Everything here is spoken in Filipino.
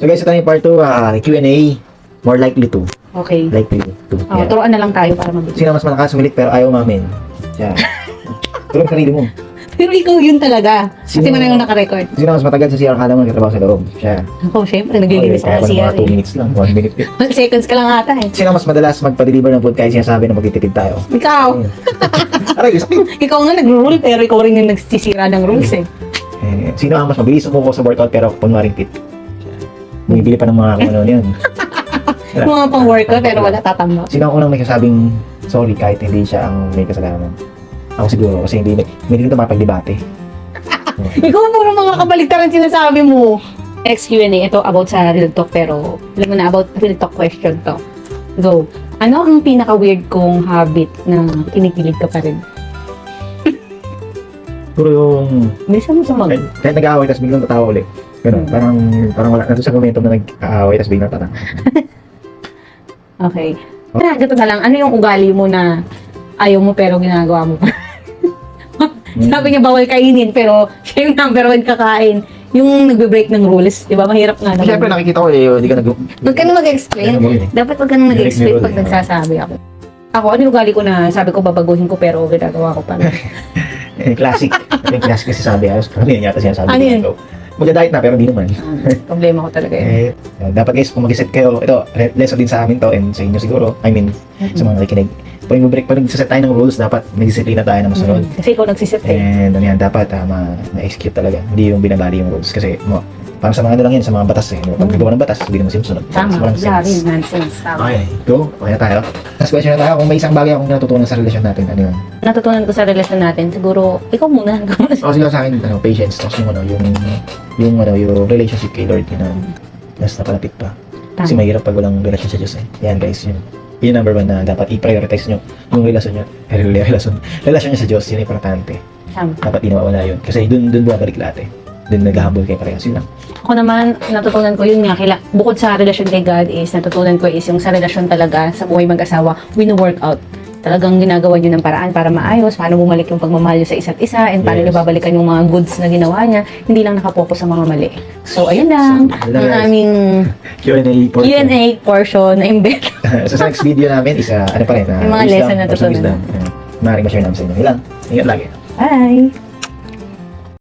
So guys, ito na yung part 2, Q&A. More likely to. Okay. Likely to. Oh, turuan na lang tayo para mabilis. Sino mas malakas sumilit pero ayaw mamin? Siya. Tulong sarili mo. Pero ikaw yun talaga. Kasi Sino- man yung naka-record. Sino mas matagal sa CR kala mo nagtatrabaho sa loob? Siya. Ako, syempre, naglilinis Kaya ako ako ng siya. mga 2 minutes lang, 1 minute. 1 seconds ka lang ata eh. Sino mas madalas magpa-deliver ng food kahit sinasabi na magtitipid tayo? Ikaw. Aray, sakit. Ikaw nga nag-rule, pero ikaw rin yung nagsisira ng rules eh. Sino ang mas mabilis sumuko sa workout pero kunwaring fit? Bumibili pa ng mga kung ano yun. Mga pang-workout, pero wala tatama. Sino ang unang nagsasabing sorry kahit hindi siya ang may kasalanan? Ako siguro kasi hindi dito mapagdebate. Ikaw puro mga kabaligtaran sinasabi mo. Next Q&A, ito about sa real talk, pero alam mo na about real talk question to. Go. Ano ang pinaka-weird kong habit na kinikilig ka pa rin? Siguro yung Bilisan mo sumagot. kahit nag-aaway tapos biglang tatawa ulit. Ganun, parang wala na sa momentum na nag-aaway tapos biglang tatawa. Okay. Ganito na lang, ano yung ugali mo na ayaw mo pero ginagawa mo pa? Sabi niya bawal kainin, pero siya yung number 1 kakain. Yung nagbe-break ng rules, di ba? Mahirap nga naman. Siyempre nakikita ko hindi ka Huwag ka na mag-explain. Dapat huwag ka na mag-explain pag nagsasabi ako. Ako, ano yung ugali ko na sabi ko babaguhin ko pero ginagawa ko pa rin. classic. Yung classic kasi sabi, ano yun yata sinasabi. Ano yun? Magda-diet na pero hindi naman. Problema ko talaga yun. Dapat guys, kung mag-set kayo, ito, lesson din sa amin to and sa inyo siguro, I mean, sa mga nakikinig. Pag mag-break, pag nagsaset tayo ng rules, dapat may disiplina tayo na masunod. Kasi ikaw nagsiset eh. And ano yan, dapat ma-execute talaga. Hindi yung binabali yung rules. Kasi parang sa mga ano lang yan, sa mga batas eh. Pag nagawa ng batas, hindi naman sinusunod. Tama, lari, nonsense. Tama. Okay, go. Okay na tayo. Last question na tayo. Kung may isang bagay akong natutunan sa relasyon natin, ano yun? Natutunan ko sa relasyon natin, siguro, ikaw muna. O siguro sa akin, patience. Tapos yung relationship kay Lord, mas napalapit pa. Kasi mahirap pag walang relasyon sa Diyos eh. Yan guys, yun number 1 na dapat i-prioritize nyo yung relasyon nyo. Relasyon nyo sa Diyos, yun importante. Tama. Dapat di nawawala yun. Kasi dun bumabalik lahat eh. Dun naghahabol kayo parehas. Yun lang. Ako naman, natutunan ko yun nga, bukod sa relasyon kay God natutunan ko yung sa relasyon talaga, sa buhay mag-asawa, wino-workout. Talagang ginagawa nyo ng paraan para maayos, paano bumalik yung pagmamahal nyo sa isa't isa, and paano nyo babalikan yung mga goods na ginawa niya, hindi lang nakapokus sa mga mali. So, ayun lang, ang aming Q&A portion na embed. So, sa next video namin is, ano pa rin, Yung mga lesson na tutunan. Maaaring ma-share namin sa inyo. Yun lang. Ingat lagi. Bye!